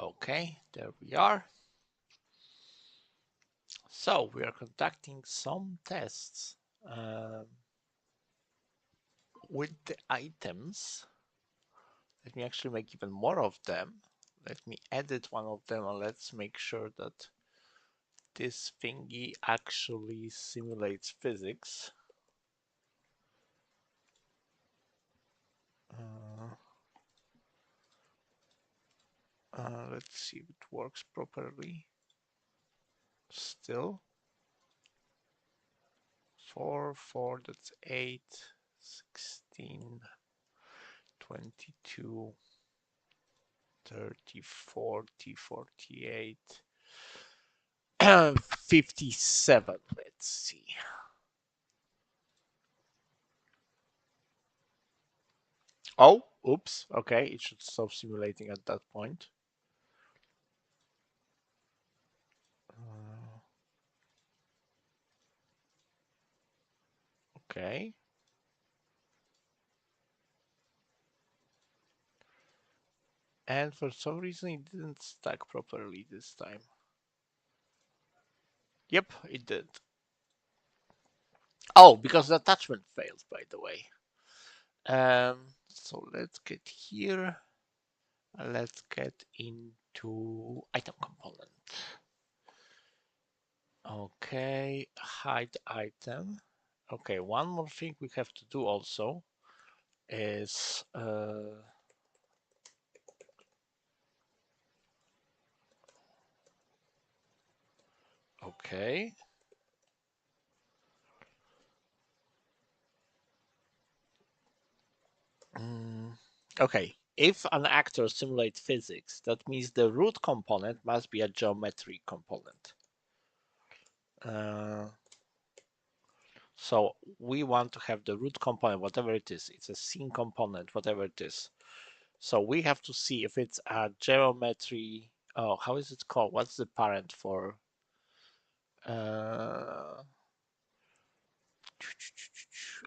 Okay, there we are. So we are conducting some tests with the items. Let me actually make even more of them. Let me edit one of them and let's make sure that this thingy actually simulates physics. Let's see if it works properly. Still. 4, that's 8, 16, 22, 30, 40, 48, 57. Let's see. Oh, oops. Okay, it should stop simulating at that point. Okay. And for some reason it didn't stack properly this time. Yep, it did. Oh, because the attachment failed, by the way. So let's get here. Let's get into item component. Okay, hide item. Okay, one more thing we have to do also is okay. Okay, if an actor simulates physics, that means the root component must be a geometry component. So we want to have the root component, whatever it is. It's a scene component, whatever it is. So we have to see if it's a geometry. Oh, how is it called? What's the parent for?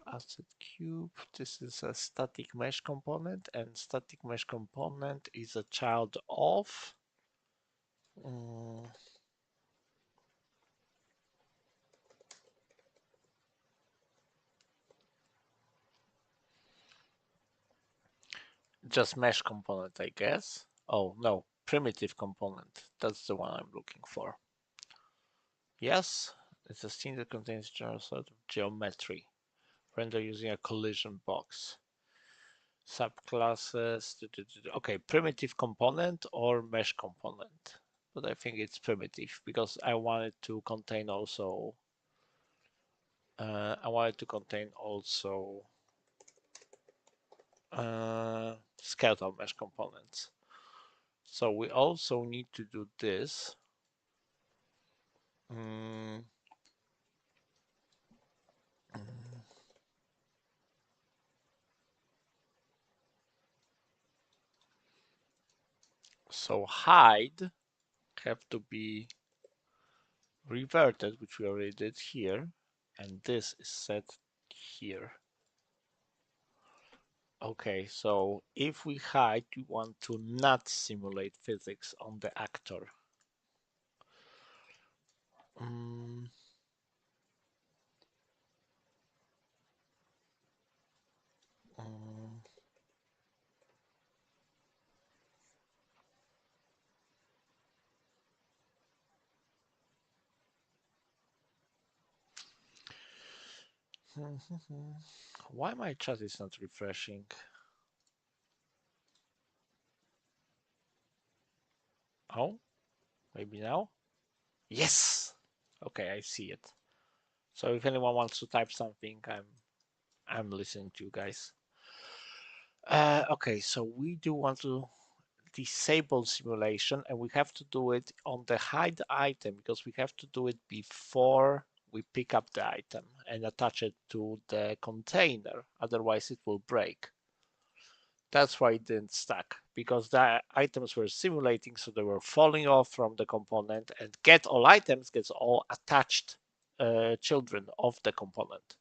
Asset cube. This is a static mesh component, and static mesh component is a child of. Just mesh component, I guess. Oh no, primitive component. That's the one I'm looking for. Yes, it's a scene that contains general sort of geometry. Render using a collision box. Subclasses. Okay, primitive component or mesh component. But I think it's primitive because I want it to contain also. I want it to contain also skeletal mesh components. So we also need to do this. So hide have to be reverted, which we already did here, and this is set here. Okay, so if we hide, we want to not simulate physics on the actor. Why my chat is not refreshing? Oh, maybe now? Yes! Okay, I see it. So if anyone wants to type something, I'm listening to you guys. Okay, so we do want to disable simulation, and we have to do it on the hide item because we have to do it before we pick up the item and attach it to the container. Otherwise, it will break. That's why it didn't stack, because the items were simulating, so they were falling off from the component, and get all items gets all attached children of the component.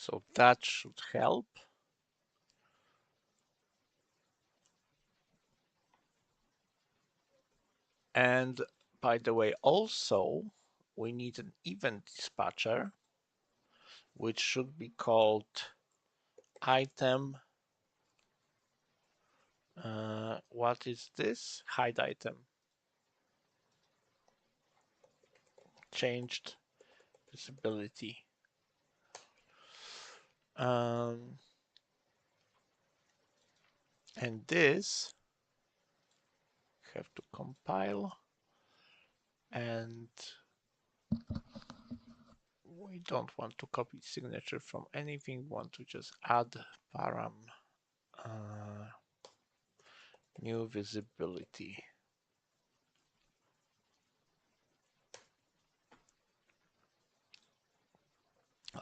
So that should help. And by the way, also, we need an event dispatcher, which should be called item. What is this? Hide item. Changed visibility. And this have to compile, and we don't want to copy signature from anything. We want to just add param new visibility.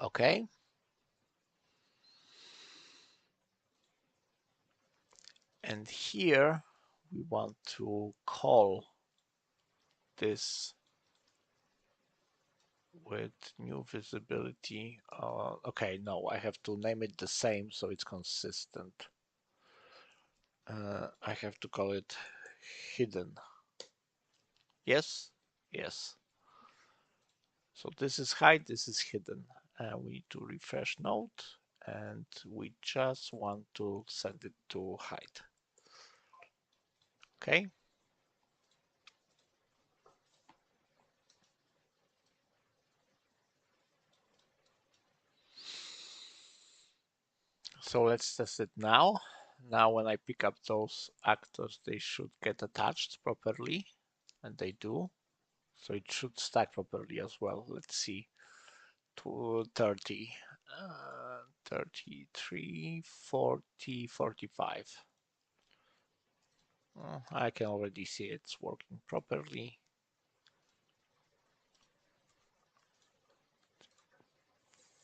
Okay. And here we want to call this with new visibility. Okay, no, I have to name it the same so it's consistent. I have to call it hidden. Yes, yes. So this is hide, this is hidden. We need to refresh node, and we just want to send it to hide. Okay. So let's test it now. Now when I pick up those actors, they should get attached properly, and they do. So it should stack properly as well. Let's see. 30, 33, 40, 45. I can already see it's working properly.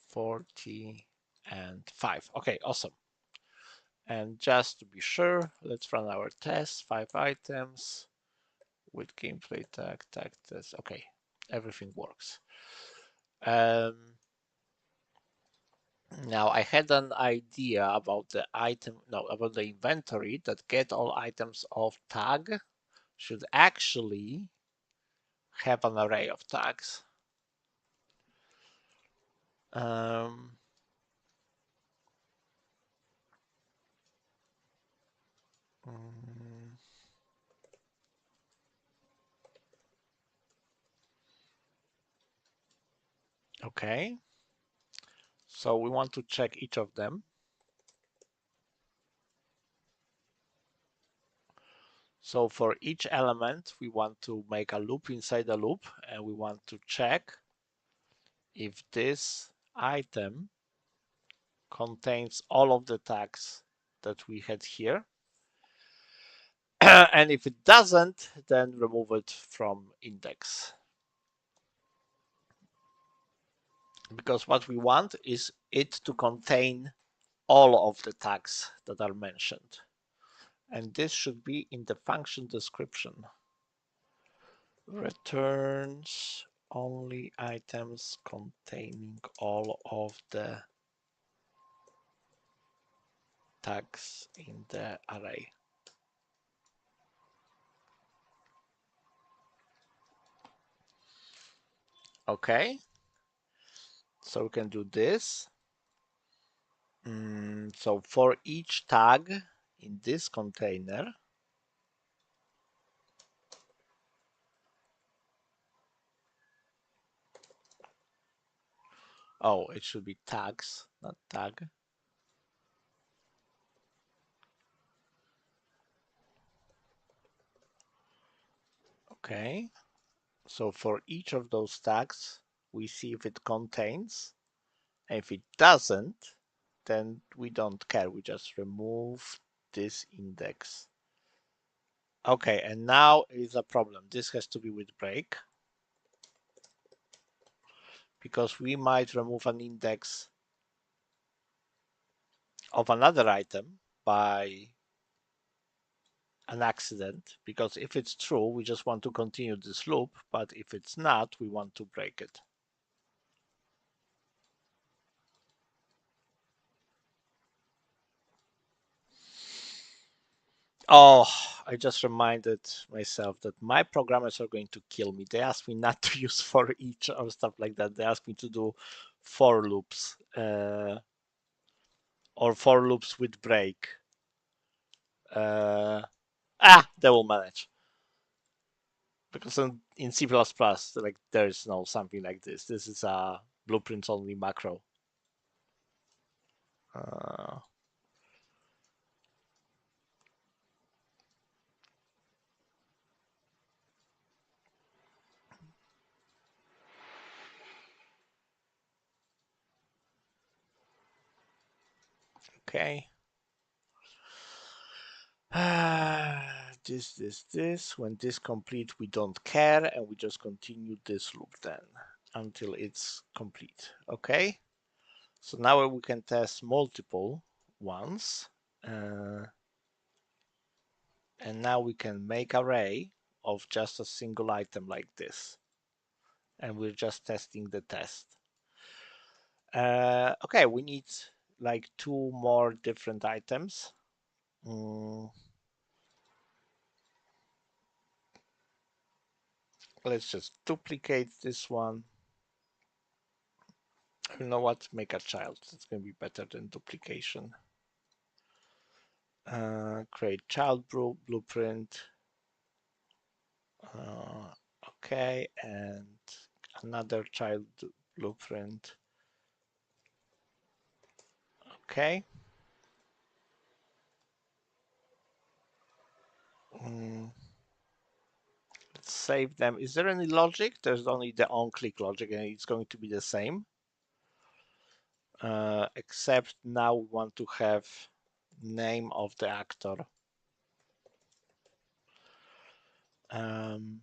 40 and 5. Okay, awesome. And just to be sure, let's run our test. 5 items with gameplay tag test. Okay, everything works. Now I had an idea about the about the inventory that get all items of tag should actually have an array of tags. Um, okay, so we want to check each of them. So for each element, we want to make a loop inside a loop, and we want to check if this item contains all of the tags that we had here. And if it doesn't, then remove it from index. Because what we want is it to contain all of the tags that are mentioned. And this should be in the function description. Returns only items containing all of the tags in the array. Okay, so we can do this. So for each tag in this container, oh, it should be tags, not tag. Okay, so for each of those tags, we see if it contains. And if it doesn't, then we don't care. We just remove this index. Okay, and now is a problem. This has to be with break, because we might remove an index of another item by an accident, because if it's true, we just want to continue this loop, but if it's not, we want to break it. Oh, I just reminded myself that my programmers are going to kill me. They asked me not to use for each or stuff like that. They asked me to do for loops or for loops with break. They will manage. Because in C++, like there is no something like this. This is a blueprints only macro. Uh, okay. This. When this complete, we don't care, and we just continue this loop then until it's complete. Okay. So now we can test multiple ones, and now we can make array of just a single item like this, and we're just testing the test. Okay, we need like two more different items. Let's just duplicate this one. You know what? Make a child. It's going to be better than duplication. Create child blueprint. Okay, and another child blueprint. Okay. Let's save them. Is there any logic? There's only the on-click logic, and it's going to be the same. Except now we want to have name of the actor. Um,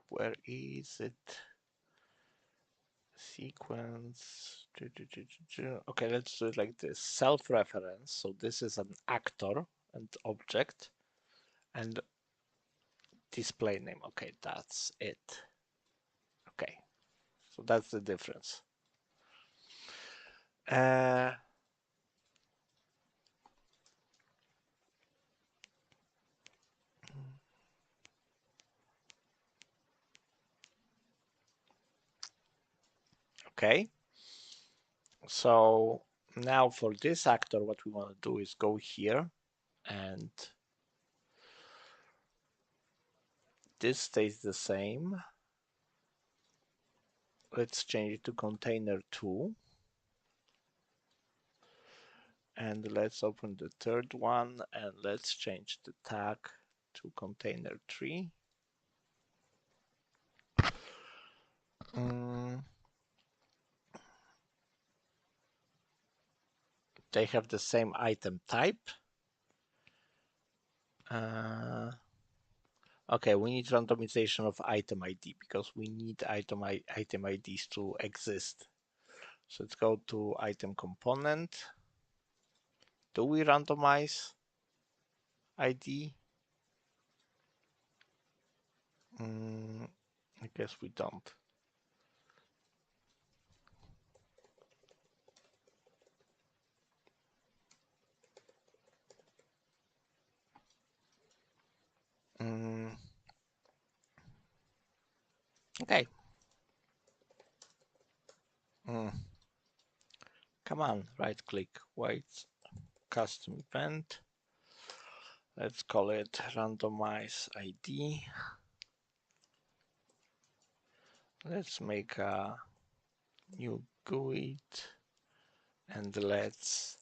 Where is it? Sequence. Okay, let's do it like this. Self-reference. So this is an actor and object, and display name. Okay, that's it. Okay, so that's the difference. Okay, so now for this actor, what we want to do is go here, and this stays the same. Let's change it to container 2. And let's open the third one, and let's change the tag to container 3. They have the same item type. Okay, we need randomization of item ID because we need item IDs to exist. So let's go to item component. Do we randomize ID? I guess we don't. Okay. Come on, right click, wait, custom event. Let's call it randomize ID. Let's make a new GUID and let's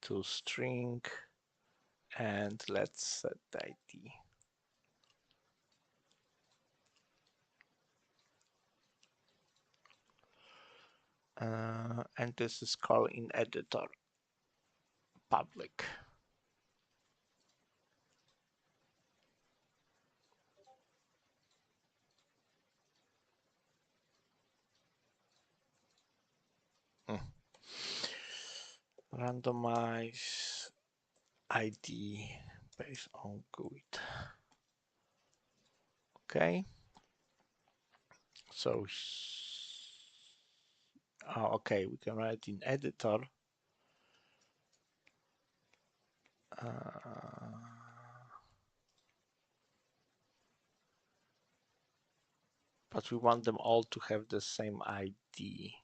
to string and let's set the ID. And this is called in editor public. randomize ID based on GUID. Okay. So, okay, we can write in editor. But we want them all to have the same ID.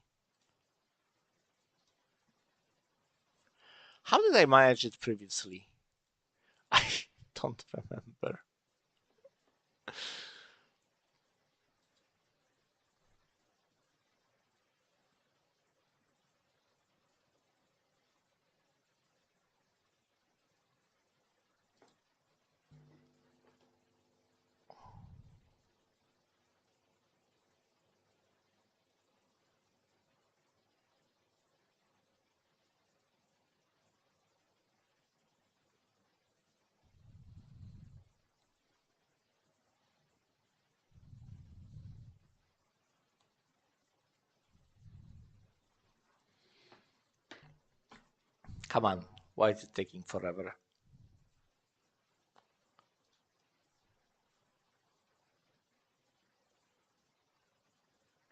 How did I manage it previously? I don't remember. Come on, why is it taking forever?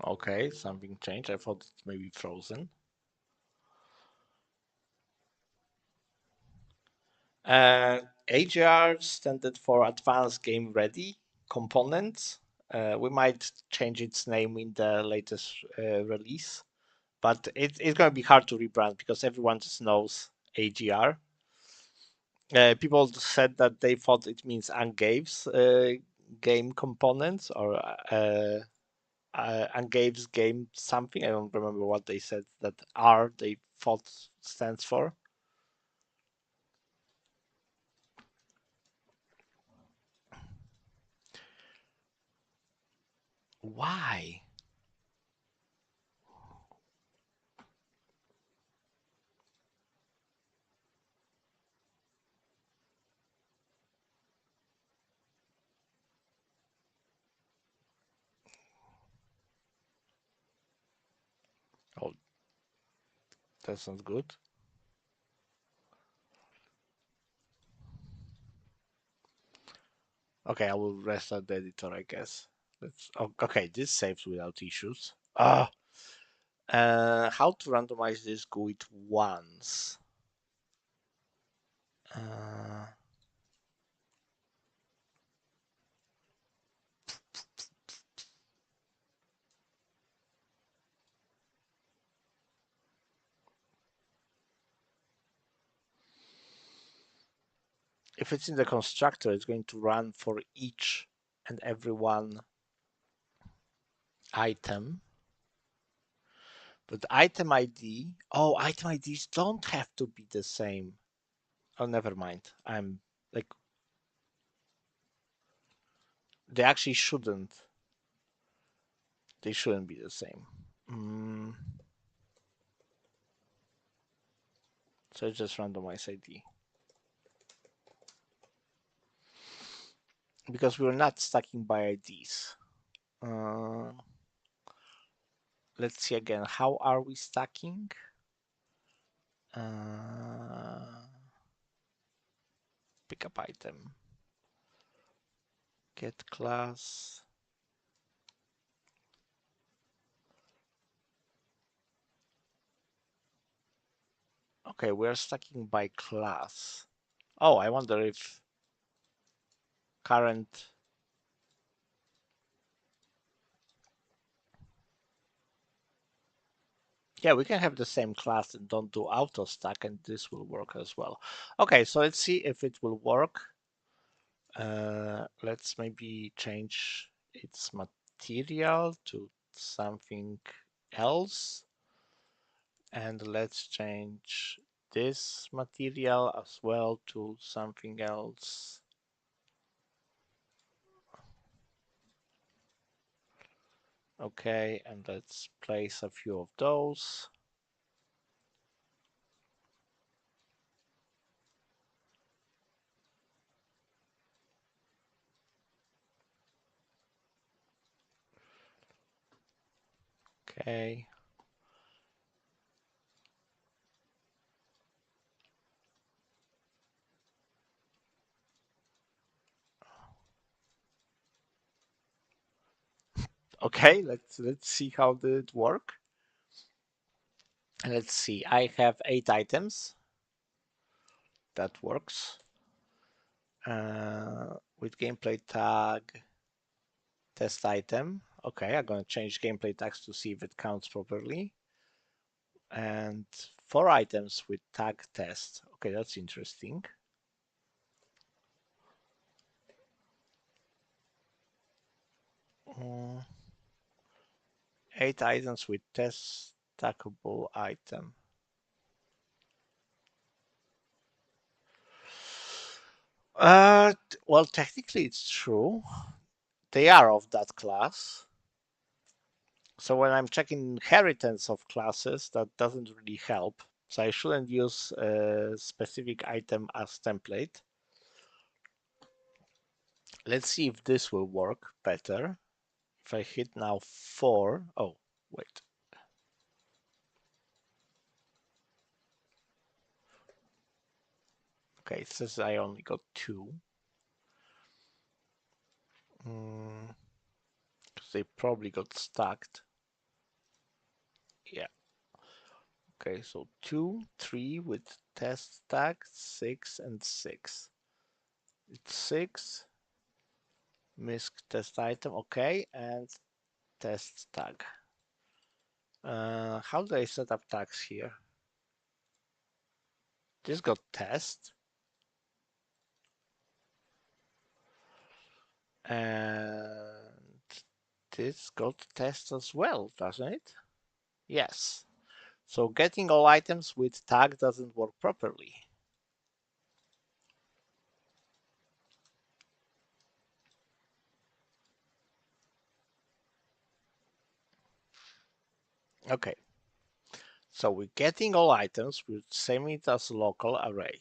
Okay, something changed. I thought it may be frozen. AGR standard for Advanced Game Ready Components. We might change its name in the latest release, but it's going to be hard to rebrand because everyone just knows AGR. People said that they thought it means Ungaves game components or Ungaves game something. I don't remember what they said that R they thought stands for. Why? Oh, that's not good. Okay, I will restart the editor, I guess. Let's. Oh, okay, this saves without issues. How to randomize this GUID once? Uh, if it's in the constructor, it's going to run for each and every one item. But item ID, oh, item IDs don't have to be the same. Oh, never mind. I'm like, they actually shouldn't. They shouldn't be the same. So it's just randomize ID. Because we're not stacking by IDs. Let's see again. How are we stacking? Pickup item. Get class. Okay, we're stacking by class. Oh, I wonder if current. Yeah, we can have the same class and don't do auto stack, and this will work as well. Okay, so let's see if it will work. Let's maybe change its material to something else. And let's change this material as well to something else. Okay, and let's place a few of those. Okay. Okay, let's see how did it work. And let's see, I have 8 items. That works. With gameplay tag test item. Okay, I'm gonna change gameplay tags to see if it counts properly. And 4 items with tag test. Okay, that's interesting. Mm, 8 items with test stackable item. Well, technically it's true. They are of that class. So when I'm checking inheritance of classes, that doesn't really help. So I shouldn't use a specific item as template. Let's see if this will work better. If I hit now 4, oh, wait. Okay, it says I only got 2. Because they probably got stacked. Yeah. Okay, so 2, 3 with test tag, 6 and 6. It's 6, misc test item, okay, and test tag. How do I set up tags here? This got test. And this got test as well, doesn't it? Yes. So getting all items with tag doesn't work properly. Okay. So we're getting all items, we're saving it as a local array.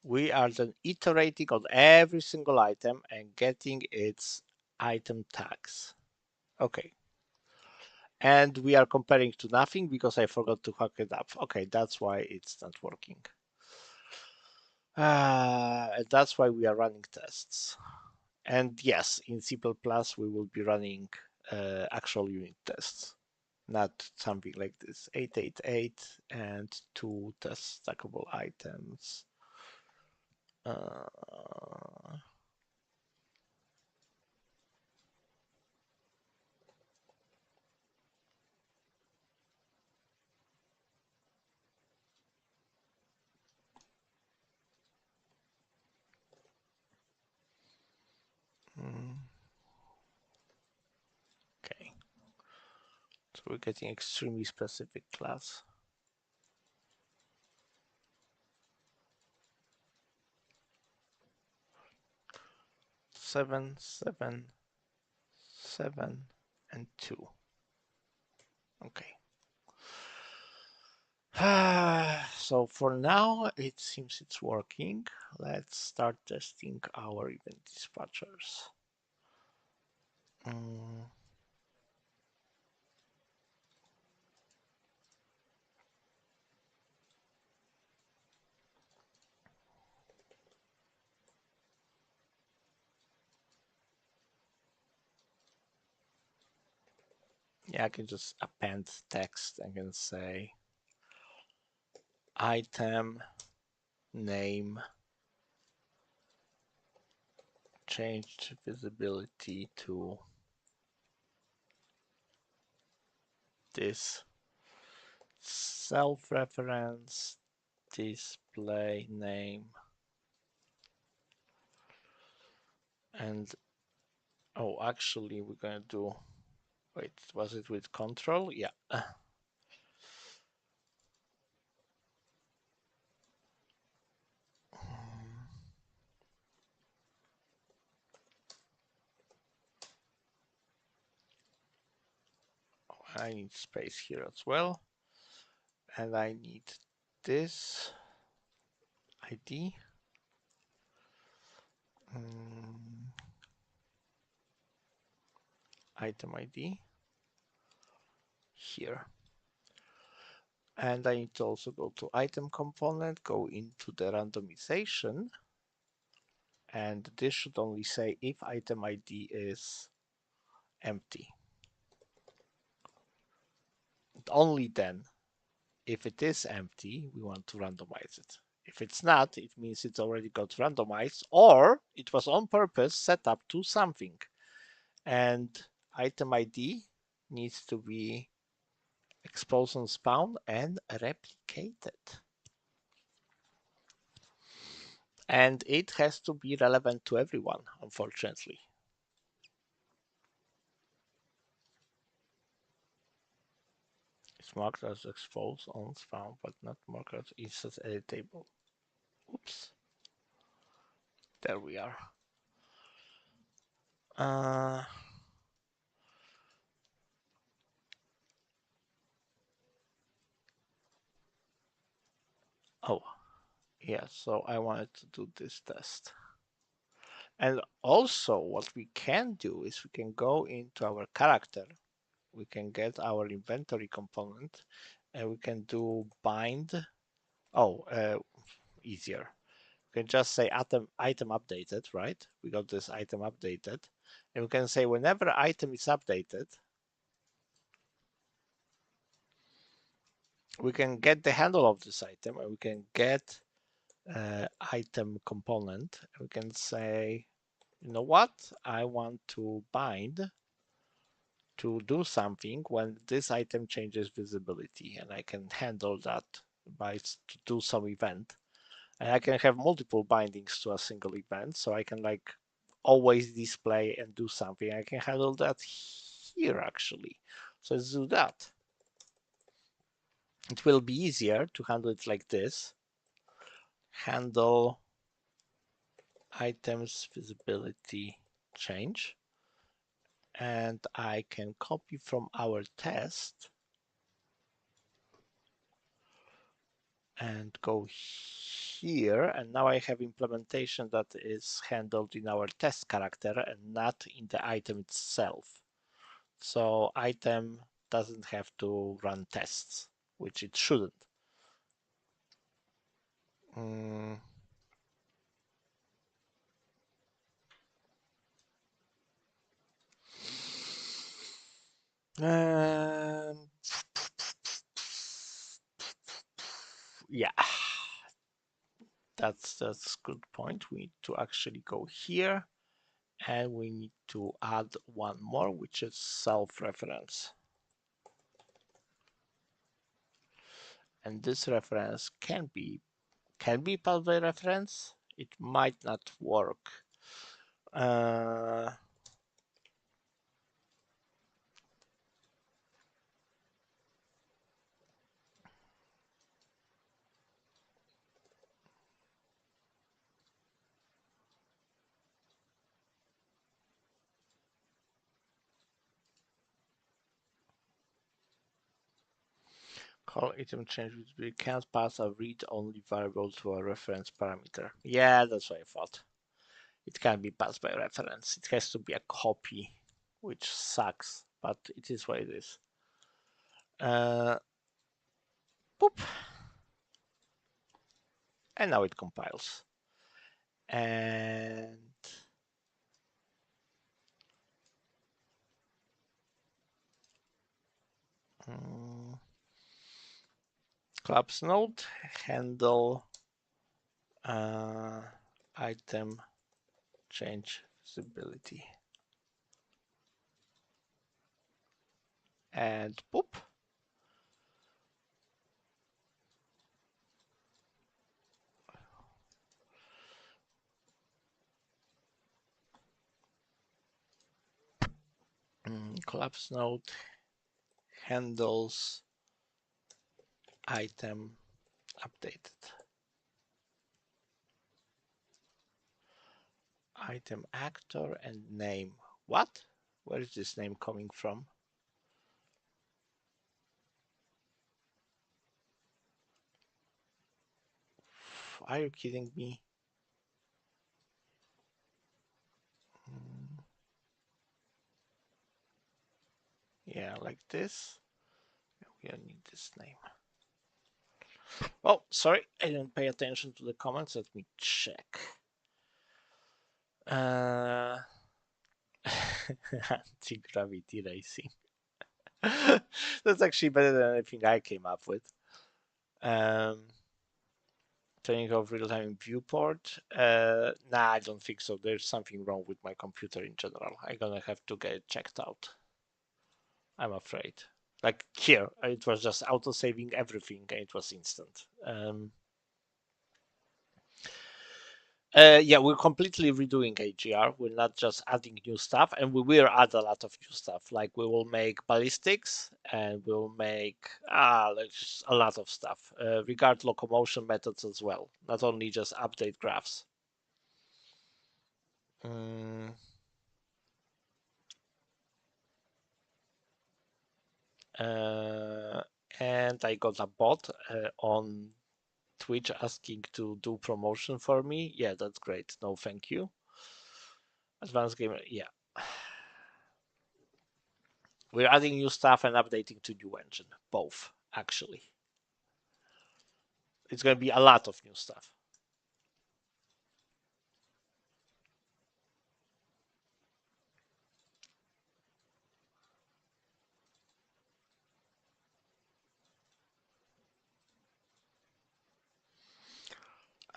We are then iterating on every single item and getting its item tags. Okay. And we are comparing to nothing because I forgot to hook it up. Okay, that's why it's not working. And that's why we are running tests. And yes, in C++ we will be running actual unit tests, not something like this. 888 and 2 test stackable items. Okay. So we're getting extremely specific class. Seven, 7, 7, and 2. Okay. So for now, it seems it's working. Let's start testing our event dispatchers. Yeah, I can just append text. I can say item name changed visibility to this self-reference display name. And oh, actually, we're gonna do. Wait, was it with control? Yeah. I need space here as well. And I need this ID. Item ID here. And I need to also go to item component, go into the randomization. And this should only say if item ID is empty. Only then, if it is empty, we want to randomize it. If it's not, it means it's already got randomized, or it was on purpose set up to something. And item ID needs to be exposed on spawn and replicated. And it has to be relevant to everyone, unfortunately. It's marked as exposed on spawn, but not marked as instance editable. Oops. There we are. Oh, yeah, so I wanted to do this test. And also what we can do is we can go into our character, we can get our inventory component, and we can do bind. Easier. We can just say item updated, right? We got this item updated. And we can say whenever item is updated, we can get the handle of this item and we can get item component. We can say, you know what? I want to bind to do something when this item changes visibility, and I can handle that by to do some event. And I can have multiple bindings to a single event, so I can like always display and do something. I can handle that here actually. So let's do that. It will be easier to handle it like this. Handle items visibility change. And I can copy from our test and go here. And now I have implementation that is handled in our test character and not in the item itself. So item doesn't have to run tests, which it shouldn't. Mm. Yeah, that's a good point. We need to actually go here and we need to add one more, which is self-reference. And this reference can be pathway reference. It might not work. Call item change we can't pass a read-only variable to a reference parameter. Yeah, that's what I thought. It can't be passed by reference. It has to be a copy, which sucks, but it is what it is. Boop. And now it compiles. And collapse node handle item change visibility. And boop. Collapse node handles item updated. Item actor and name. What? Where is this name coming from? Are you kidding me? Yeah, like this. We don't need this name. Oh, sorry, I didn't pay attention to the comments. Let me check. Anti-gravity racing. That's actually better than anything I came up with. Turning off real-time viewport. Nah, I don't think so. There's something wrong with my computer in general. I'm gonna have to get it checked out. I'm afraid. Like here, it was just auto-saving everything and it was instant. Yeah, we're completely redoing AGR. We're not just adding new stuff, and we will add a lot of new stuff. Like we will make ballistics, and we'll make like just a lot of stuff. Regard locomotion methods as well, not only just update graphs. And I got a bot on Twitch asking to do promotion for me. Yeah, that's great. No, thank you. Advanced gamer, yeah. We're adding new stuff and updating to new engine, both actually. It's going to be a lot of new stuff.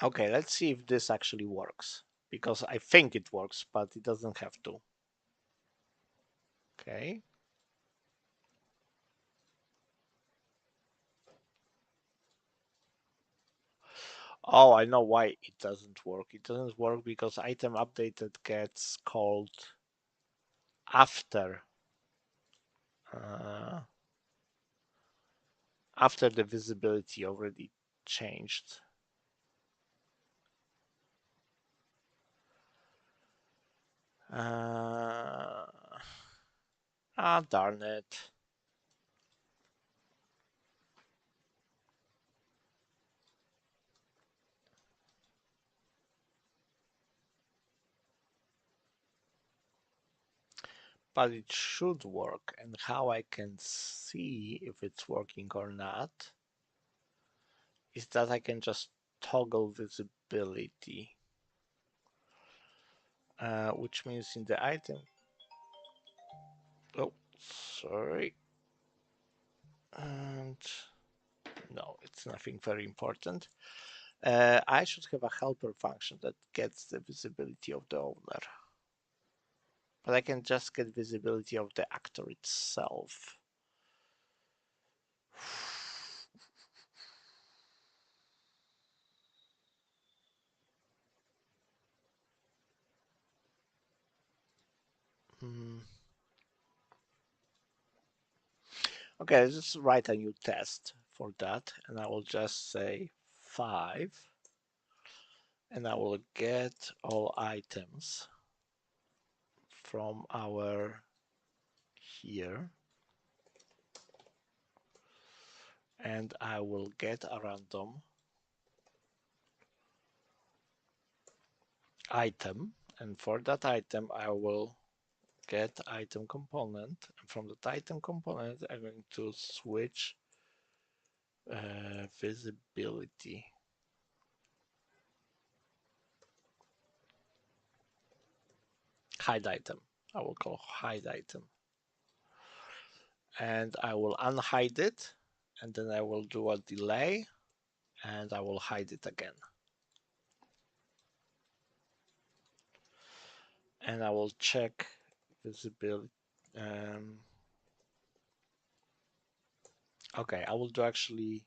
Okay, let's see if this actually works. Because I think it works, but it doesn't have to. Okay. Oh, I know why it doesn't work. It doesn't work because item updated gets called after uh, after the visibility already changed. Darn it. But it should work, and how I can see if it's working or not is that I can just toggle visibility, which means in the item. Oh, sorry. And no, it's nothing very important. I should have a helper function that gets the visibility of the owner. But I can just get visibility of the actor itself. Okay, let's just write a new test for that, and I will just say 5, and I will get all items from our here, and I will get a random item, and for that item I will get item component, and from that item component I'm going to switch visibility. Hide item. I will call hide item. And I will unhide it, and then I will do a delay, and I will hide it again. And I will check visibility. Okay, I will do actually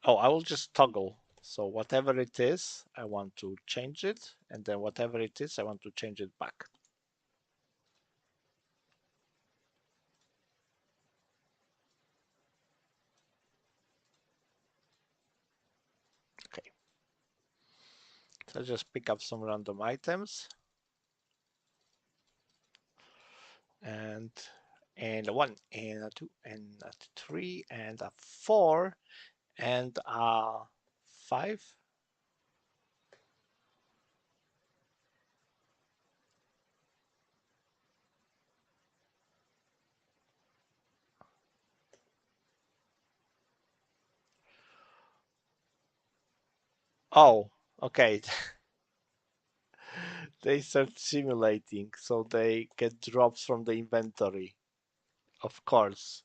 I will just toggle. So whatever it is, I want to change it, and then whatever it is, I want to change it back. Okay. So just pick up some random items. And a 1, and a 2, and a 3, and a 4, and a 5. Oh, Okay, they start simulating, so they get drops from the inventory, of course.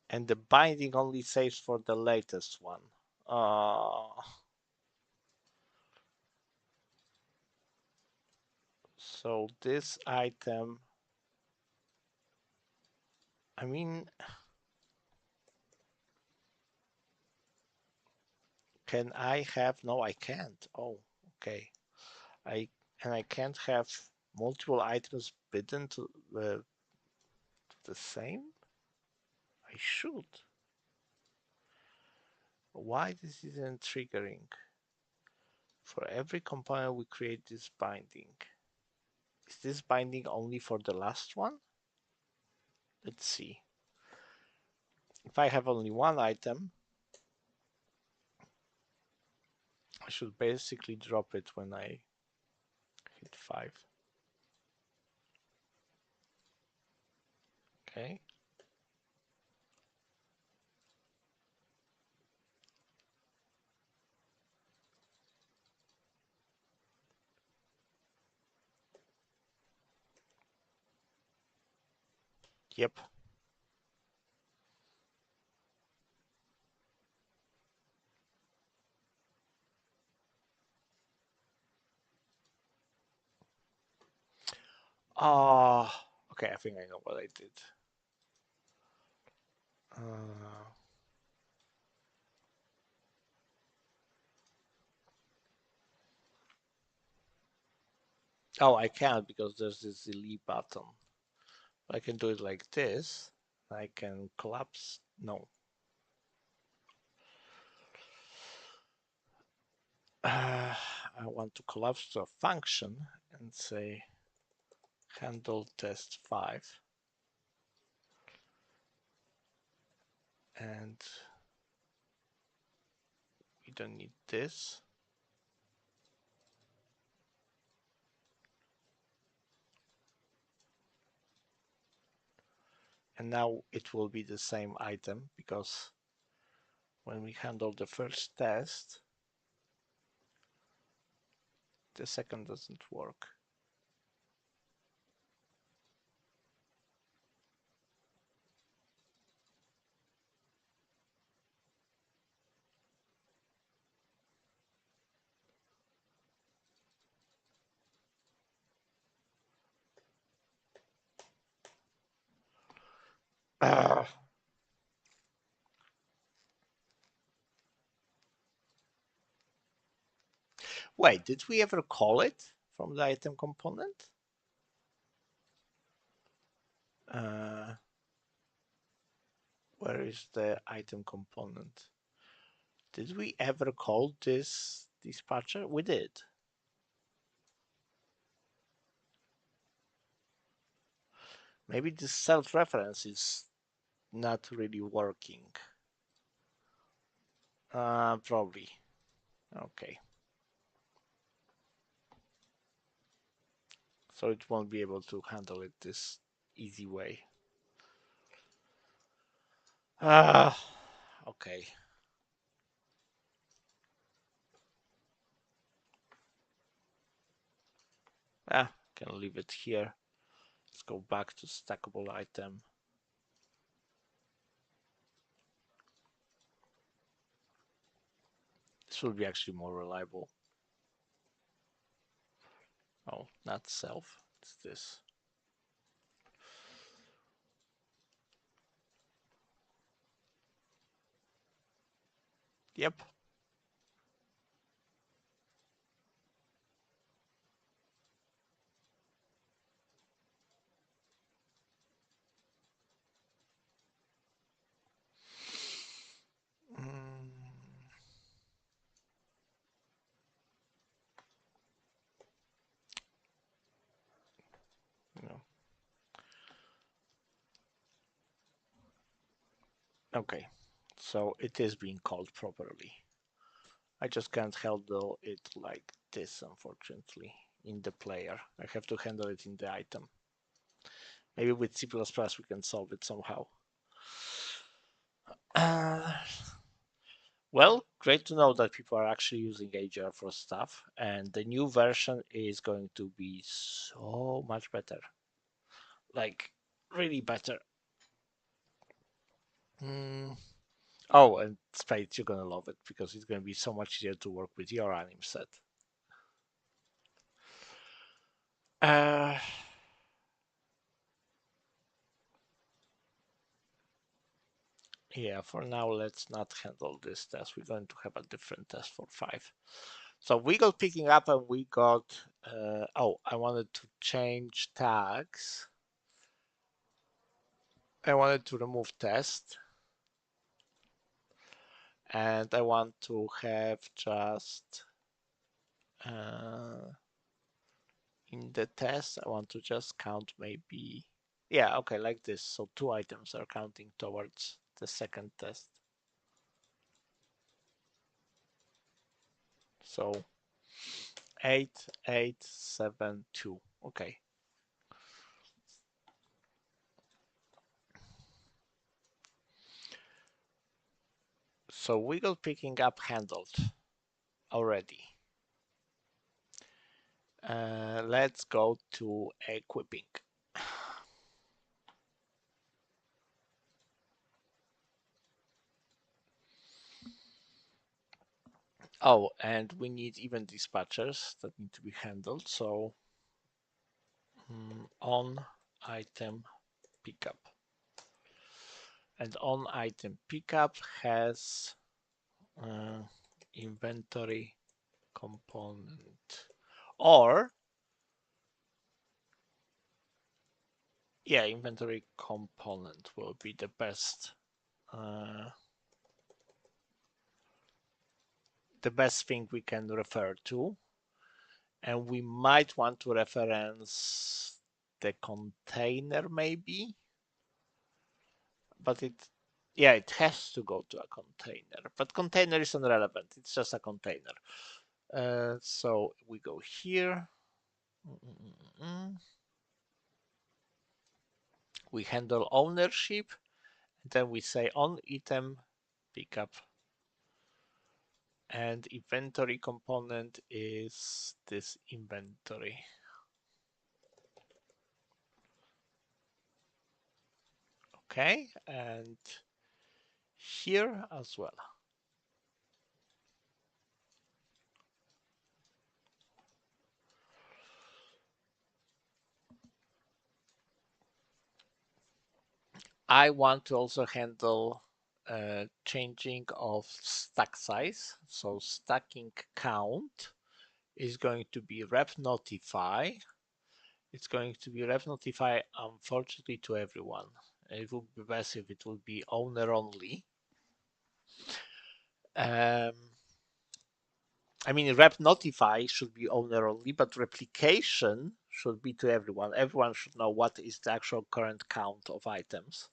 And the binding only saves for the latest one. Uh, so this item, I mean, can I have? No, I can't. Oh, okay. I and I can't have multiple items bidden to the same. I should. Why this isn't triggering? For every component we create this binding. Is this binding only for the last one? Let's see. If I have only one item, I should basically drop it when I hit 5. Okay. Yep. Okay, I think I know what I did. Uh, oh, I can't because there's this delete button. I can do it like this. I can collapse. No. I want to collapse to a function and say handle test 5. And we don't need this. And now it will be the same item because when we handle the first test, the second doesn't work. Wait, did we ever call it from the item component? Uh, where is the item component? Did we ever call this dispatcher? We did. Maybe this self-reference is not really working. Probably. Okay. So it won't be able to handle it this easy way. Okay. Can leave it here. Let's go back to stackable item. This will be actually more reliable. Oh, not self. It's this. Yep. Mm, no. Okay. So it is being called properly. I just can't handle it like this, unfortunately, in the player. I have to handle it in the item. Maybe with C++ we can solve it somehow. Uh, well, great to know that people are actually using AGR for stuff, and the new version is going to be so much better. Like, really better. Mm. Oh, and Spades, you're gonna love it because it's gonna be so much easier to work with your anim set. Uh, yeah, for now, let's not handle this test. We're going to have a different test for 5. So we got picking up and we got, oh, I wanted to change tags. I wanted to remove test. And I want to have just, in the test, I want to just count maybe, yeah, okay, like this. So 2 items are counting towards the second test. So 8, 8, 7, 2. Okay. So wiggle picking up handled already. Let's go to equipping. Oh, and we need event dispatchers that need to be handled. So on item pickup. And on item pickup has inventory component, or yeah, inventory component will be the best thing we can refer to. And we might want to reference the container maybe, but yeah, it has to go to a container, but container is irrelevant. It's just a container. So we go here. We handle ownership, and then we say on item pickup, and inventory component is this inventory. Okay, and here as well. I want to also handle changing of stack size. So stacking count is going to be rep notify. It's going to be rep notify, unfortunately, to everyone. It would be best if it would be owner only. I mean, rep notify should be owner only, but replication should be to everyone. Everyone should know what is the actual current count of items.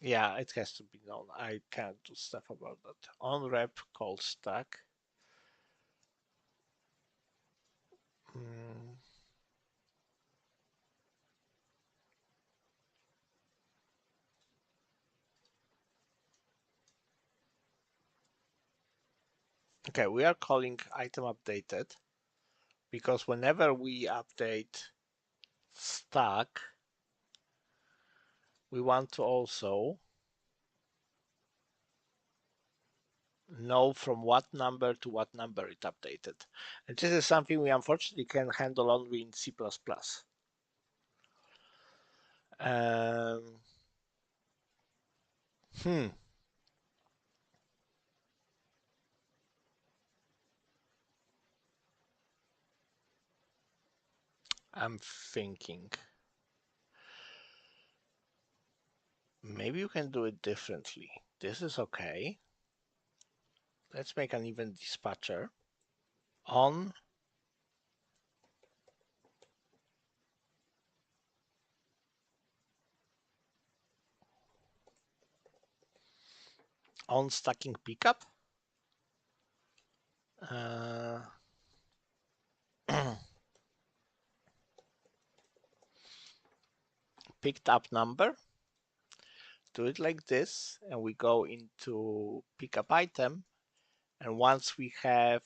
Yeah, it has to be known. I can't do stuff about that. On rep call stack. Okay, we are calling item updated because whenever we update stack, we want to also know from what number to what number it updated. And this is something we unfortunately can handle only in C++. Um, hmm. I'm thinking. Maybe you can do it differently. This is okay. Let's make an event dispatcher. on stacking pickup. Picked up number. Do it like this, and we go into pickup item, and once we have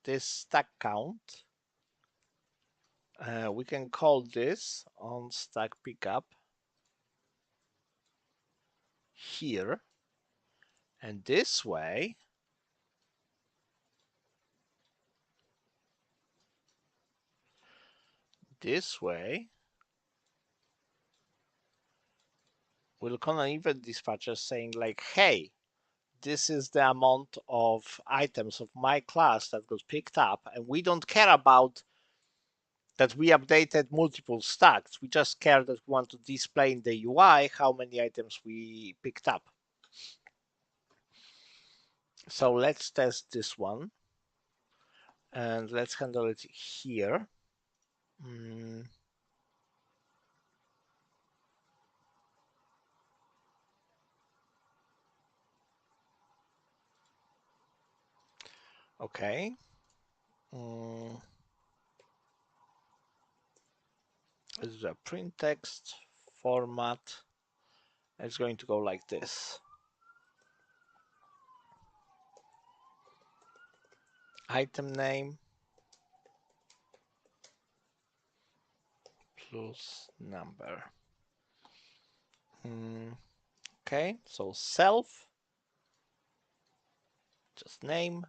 this stack count, we can call this on stack pickup here, and this way we'll call an event dispatcher saying like, hey, this is the amount of items of my class that got picked up, and we don't care about that we updated multiple stacks. We just care that we want to display in the UI how many items we picked up. So let's test this one, and let's handle it here. Okay. This is a print text format. It's going to go like this. Item name plus number. Okay, so self, just name,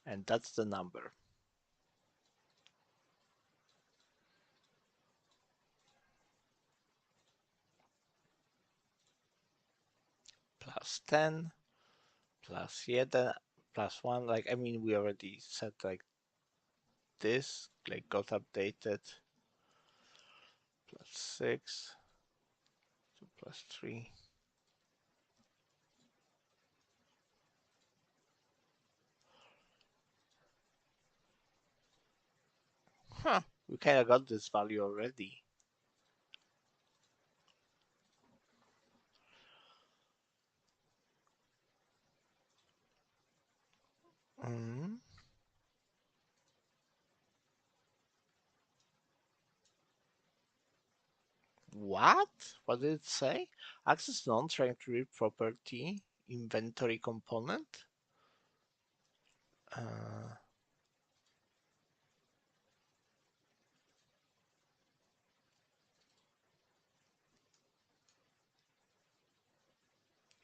and that's the number. Plus 10, plus 1, plus 1. Like, I mean, we already said like this, like got updated. Plus 6, 2 plus 3. Huh, we kind of got this value already. What? What did it say? Access non trying to read property inventory component.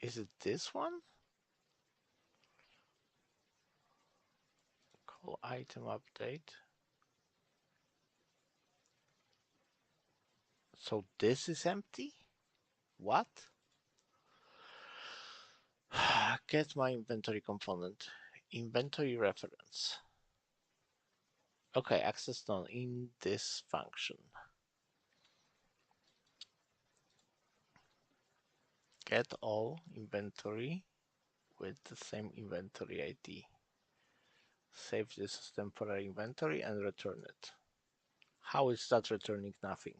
Is it this one? Call item update. So this is empty? What? Get my inventory component. Inventory reference. Okay, access none in this function. Get all inventory with the same inventory ID. Save this as temporary inventory and return it. How is that returning nothing?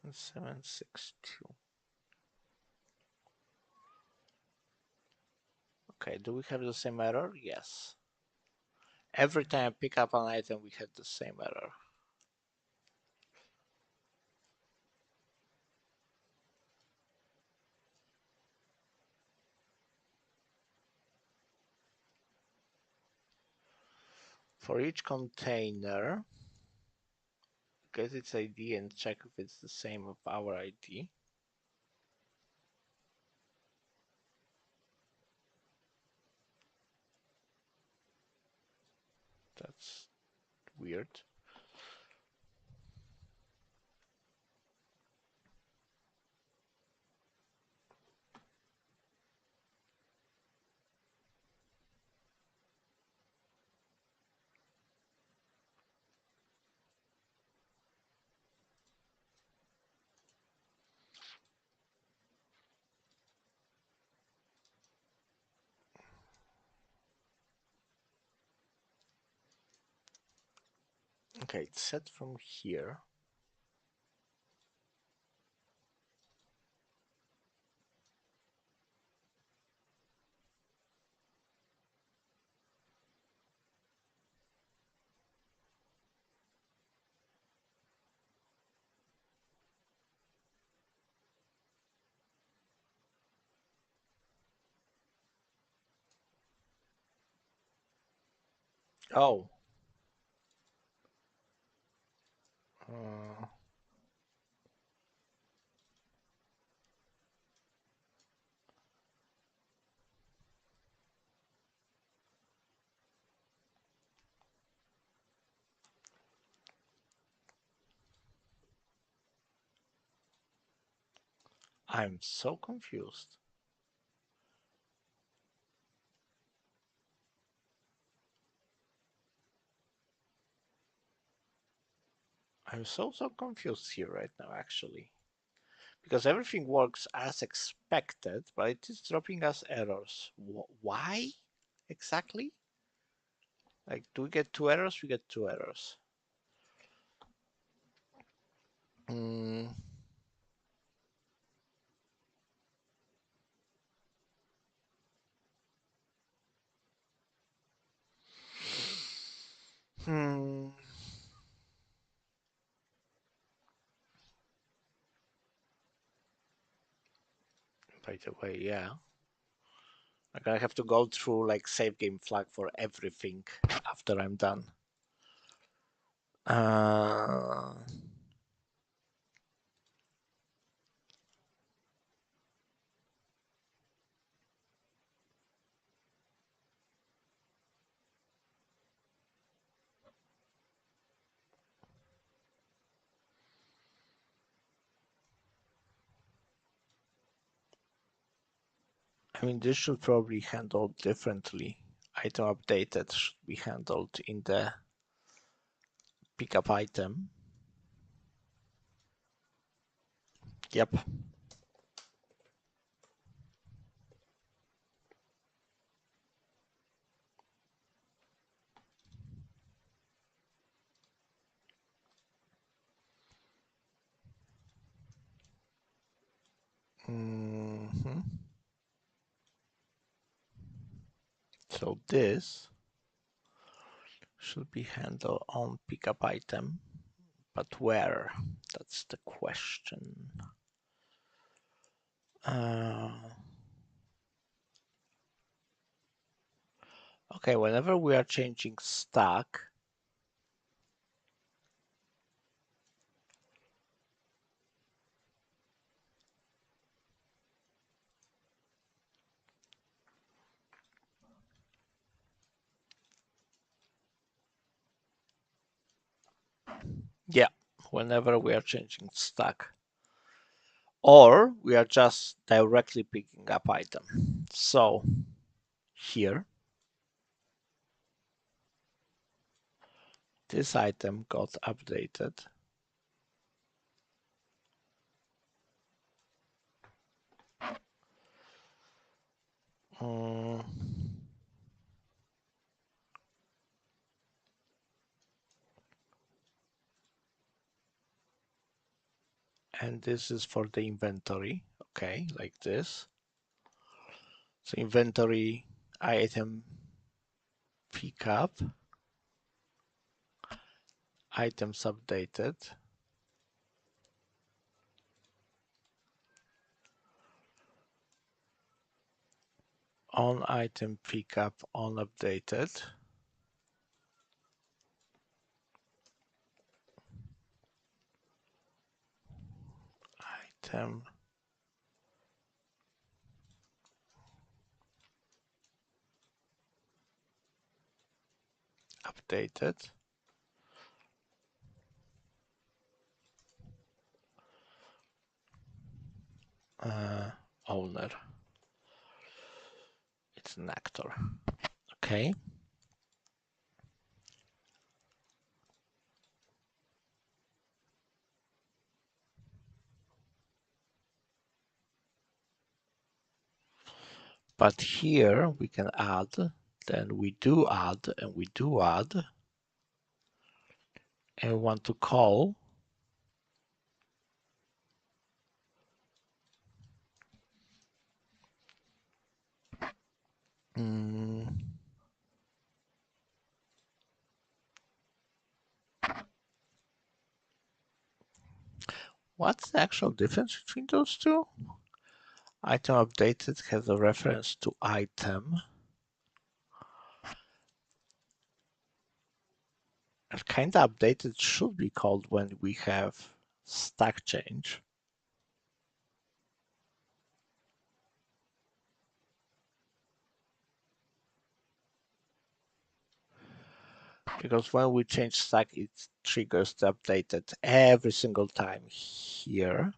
And 762. Okay, do we have the same error? Yes. Every time I pick up an item, we had the same error. For each container, get its ID and check if it's the same of our ID. That's weird. Okay, it's set from here. Oh. Uh, I'm so confused. I'm so confused here right now, actually. Because everything works as expected, but it is dropping us errors. Why exactly? Like, do we get two errors? We get two errors. Mm. Hmm. By the way, yeah. I'm gonna have to go through like save game flag for everything after I'm done. Uh, I mean, this should probably handle differently. Item updated should be handled in the pickup item. Yep. Mm-hmm. So this should be handled on pickup item, but where? That's the question. Okay, whenever we are changing stack, yeah, whenever we are changing stack, or we are just directly picking up item. So here, this item got updated. Um, and this is for the inventory. Okay, like this. So inventory item pickup, items updated. On item pickup on updated. Item updated. Owner. It's an actor. Okay. But here we can add, then we do add, and we do add, and we want to call what's the actual difference between those two? Item updated has a reference to item. And kind of updated should be called when we have stack change. Because when we change stack, it triggers the updated every single time here.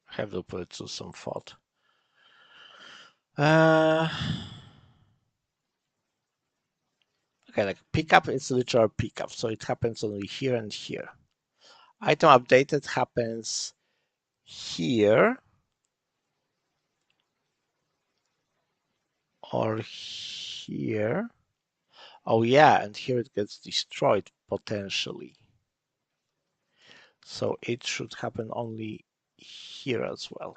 I have to put it to some thought. Okay, like pickup is literal pickup, so it happens only here and here. Item updated happens here or here. Oh yeah, and here it gets destroyed potentially. So it should happen only here as well.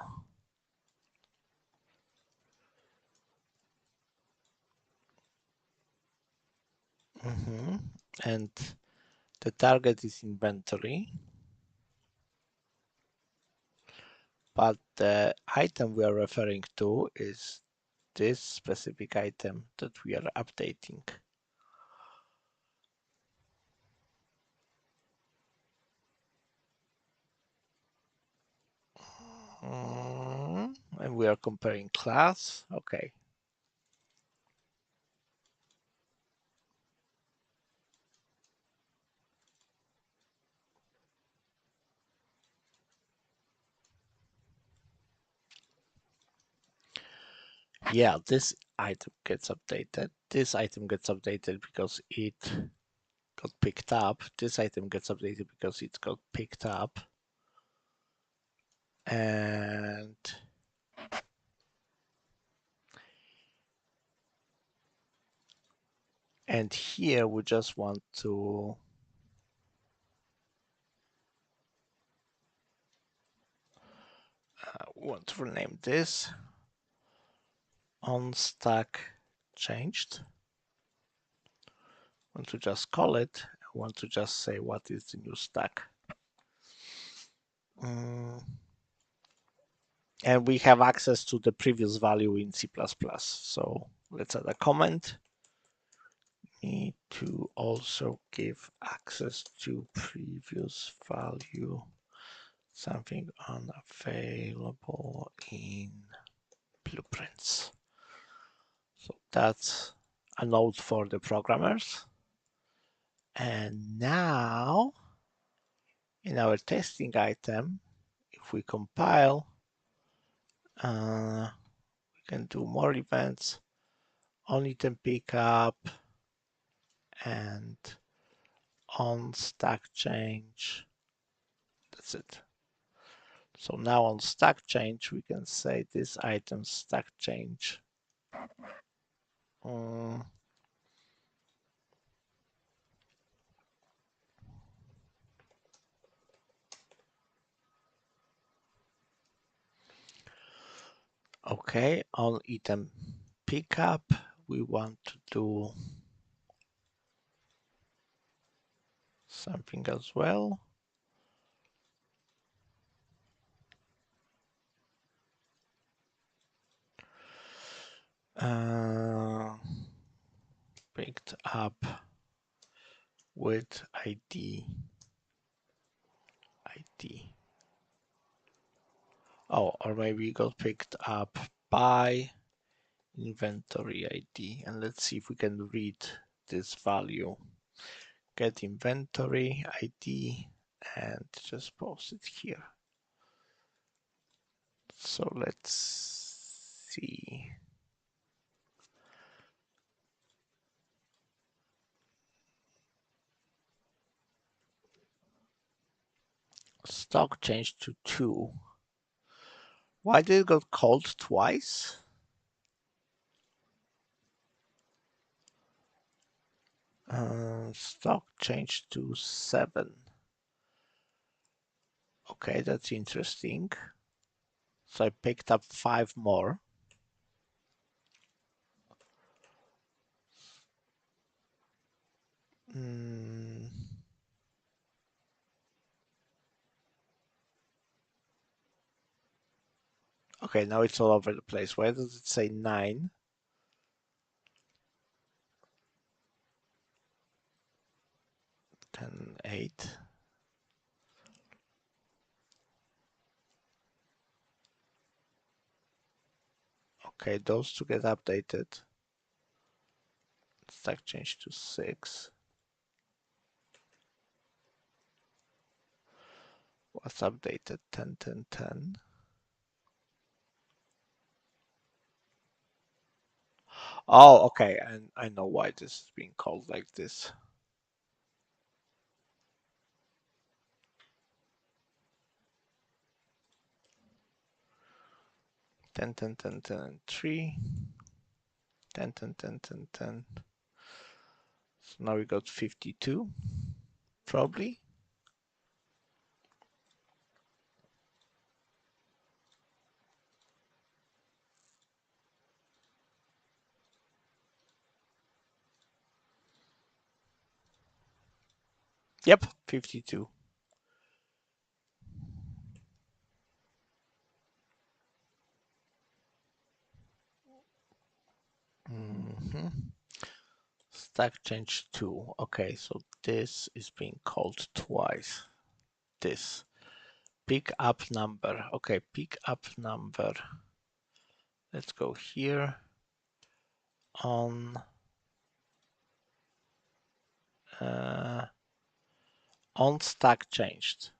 And the target is inventory. But the item we are referring to is this specific item that we are updating. And we are comparing class. Okay. Yeah, this item gets updated. This item gets updated because it got picked up. This item gets updated because it got picked up. And here we just want to rename this on stack changed. Want to just call it. I want to just say what is the new stack. And we have access to the previous value in C++. So let's add a comment. Need to also give access to previous value, something unavailable in blueprints. So that's a note for the programmers. And now in our testing item, if we compile, we can do more events, on item pickup, and on stack change. That's it. So now on stack change, we can say this item stack change. Okay, on item pickup, we want to do something as well. Picked up with ID. Oh, or maybe it got picked up by inventory ID, and let's see if we can read this value. Get inventory ID and just post it here. So let's see. Stock changed to 2. Why did it get called twice? Stock changed to 7. Okay, that's interesting. So I picked up 5 more. Okay, now it's all over the place. Why does it say 9? 10, 8. Okay, those two get updated. Stack changed to 6. What's updated? 10, 10, 10. Oh, okay, and I know why this is being called like this. 10, 10, 10, 10, 3. 10, 10, 10, 10, 10. So now we got 52, probably. Yep, 52. Stack change 2. Okay, so this is being called twice. This. Pick up number. Okay, pick up number. Let's go here. On stack changed.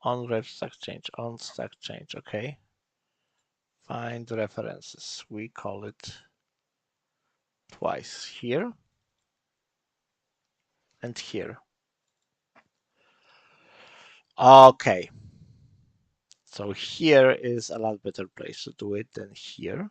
On ref stack change. On stack change. Okay. Find references. We call it twice here and here. Okay. So here is a lot better place to do it than here.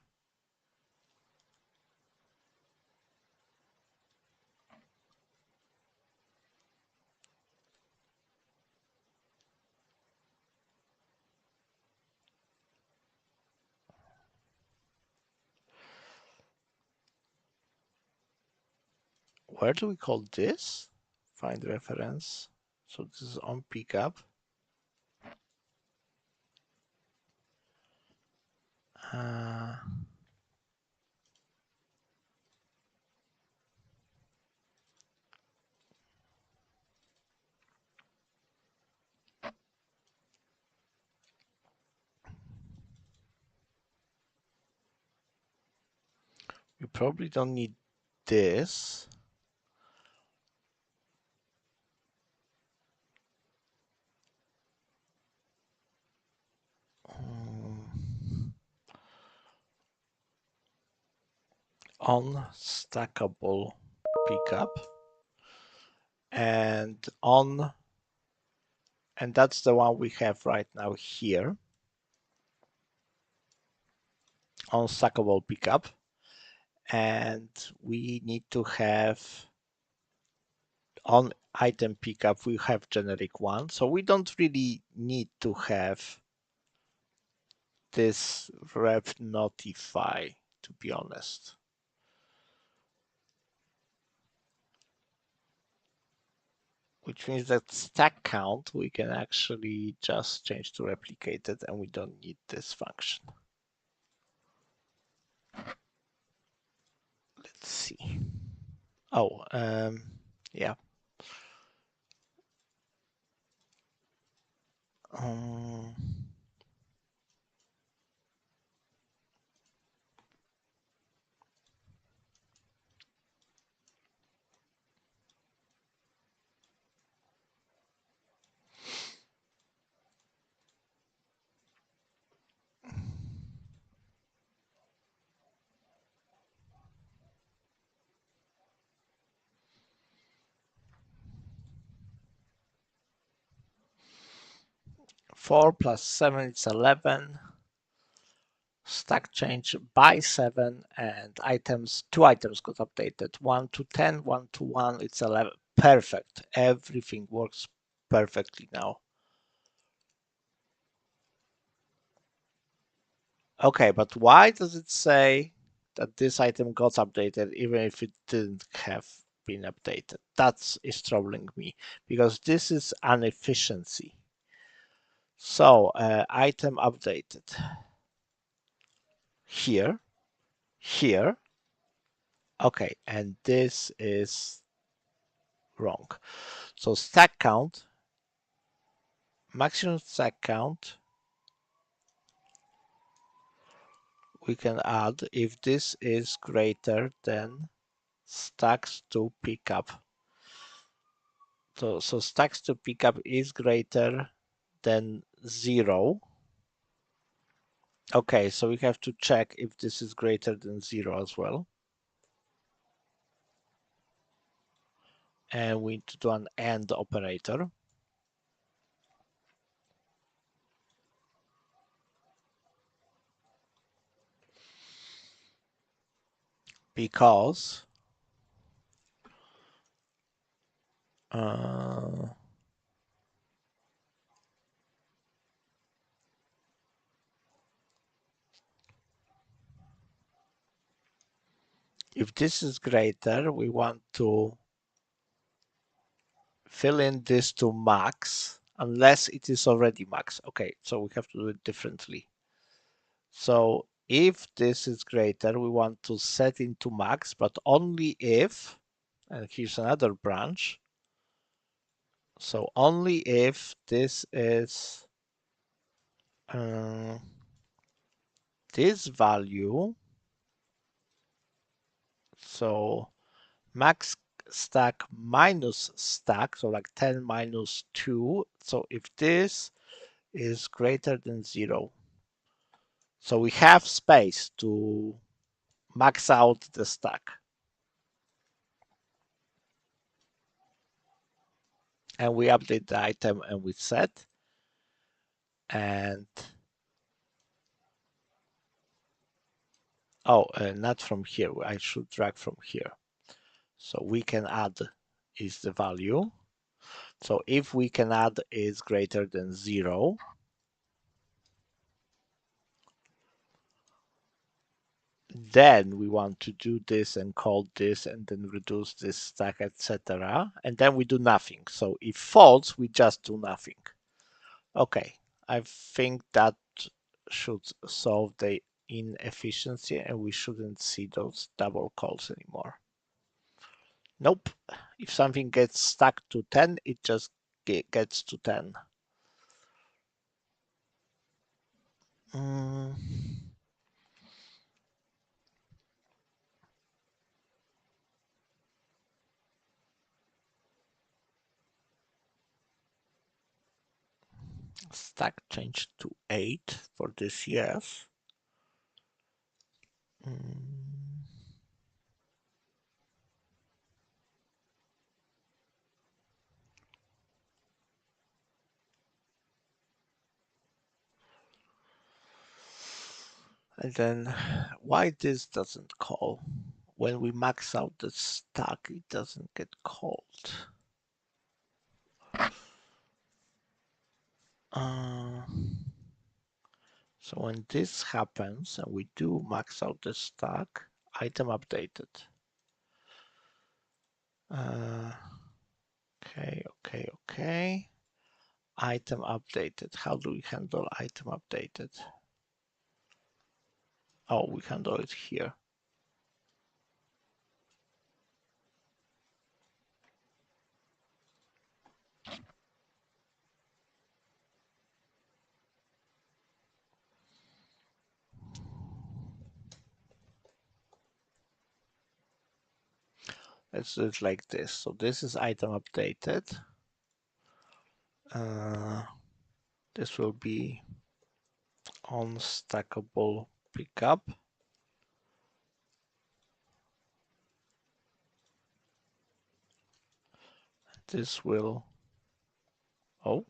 Where do we call this? Find reference. So this is on pickup. We probably don't need this. Unstackable pickup and that's the one we have right now here. Unstackable pickup, and we need to have on item pickup we have generic one, so we don't really need to have this ref notify, to be honest. Which means that stack count we can actually just change to replicated and we don't need this function. Let's see. Oh, yeah. Um, 4 plus 7 is 11. Stack change by 7, and items, 2 items got updated. 1 to 10, 1 to 1, it's 11. Perfect. Everything works perfectly now. Okay, but why does it say that this item got updated even if it didn't have been updated? That's is troubling me because this is an efficiency. So item updated here, here. Okay, and this is wrong. So stack count, maximum stack count, we can add if this is greater than stacks to pick up. So stacks to pick up is greater than 0. Okay, so we have to check if this is greater than 0 as well. And we need to do an AND operator. Because if this is greater, we want to fill in this to max unless it is already max. Okay, so we have to do it differently. So if this is greater, we want to set into max, but only if, and here's another branch. So only if this is this value, so max stack minus stack, so like 10 minus 2. So if this is greater than 0, so we have space to max out the stack. And we update the item and we set. And not from here. I should drag from here. So we can add is the value. So if we can add is greater than 0, then we want to do this and call this and then reduce this stack, etc. And then we do nothing. So if false, we just do nothing. Okay, I think that should solve the inefficiency and we shouldn't see those double calls anymore. Nope. If something gets stuck to 10, it just gets to 10. Stack changed to 8 for this, yes. And then why this doesn't call? When we max out the stack, it doesn't get called. So when this happens and we do max out the stack, item updated. Okay. Item updated. How do we handle item updated? Oh, we handle it here. Let's do it like this. So this is item updated. This will be unstackable pickup. This will, oh,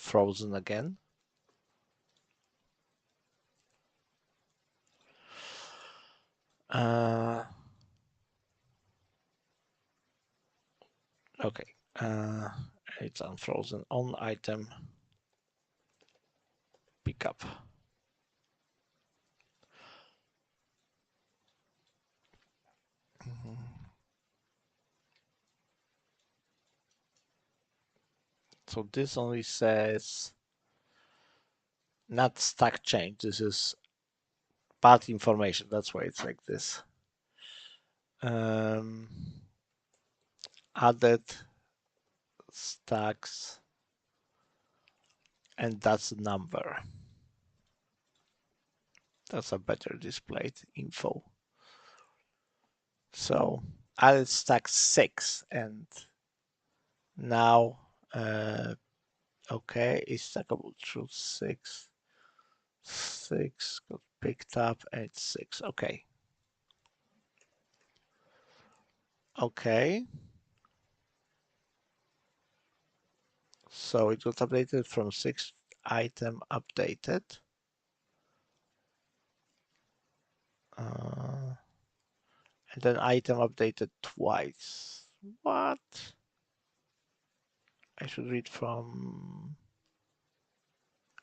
frozen again. Okay, it's unfrozen. On item pickup. So this only says not stack change. This is path information. That's why it's like this. Added stacks, and that's the number. That's a better displayed info. So added stack 6, and now okay, it's stackable through 6. 6 got picked up, and it's 6. Okay. Okay. So it got updated from 6 item updated. And then item updated twice. What? I should read from...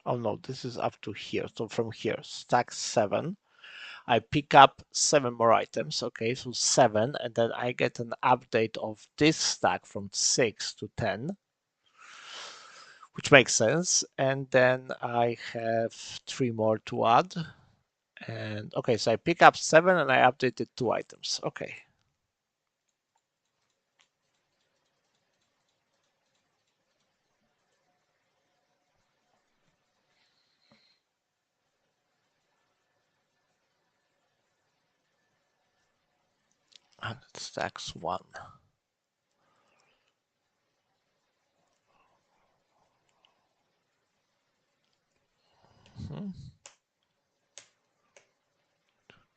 Oh no, this is up to here. So from here, stack 7. I pick up 7 more items. Okay, so 7. And then I get an update of this stack from 6 to 10. Which makes sense. And then I have 3 more to add. And okay, so I pick up 7 and I updated 2 items. Okay. And it stacks 1. Hmm.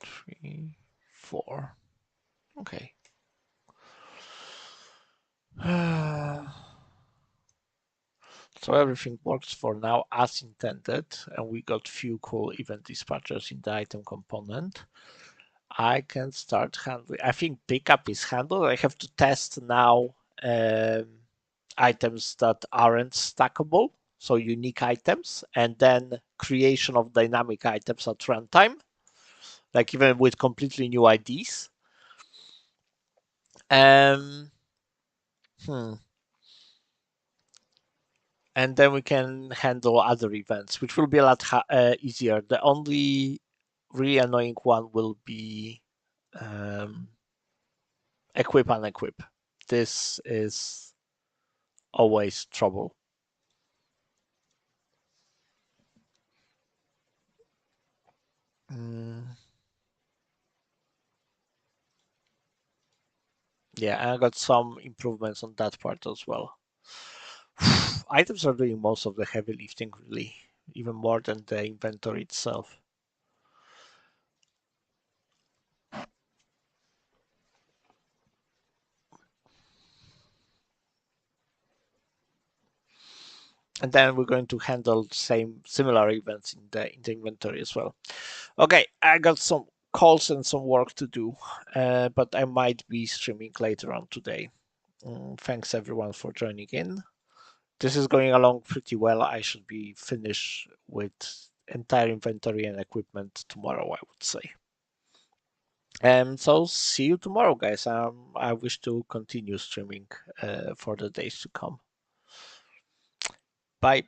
3, 4. Okay. So everything works for now as intended, and we got few cool event dispatchers in the item component. I can start handling. I think pickup is handled. I have to test now items that aren't stackable, so unique items, and then creation of dynamic items at runtime, like even with completely new IDs. Hmm. And then we can handle other events, which will be a lot easier. The only really annoying one will be equip unequip. This is always trouble. Yeah, I got some improvements on that part as well. Items are doing most of the heavy lifting, really, even more than the inventory itself. And then we're going to handle similar events in the inventory as well. Okay, I got some calls and some work to do, but I might be streaming later on today. Thanks everyone for joining in. This is going along pretty well. I should be finished with entire inventory and equipment tomorrow, I would say. So see you tomorrow, guys. I wish to continue streaming for the days to come. Bye.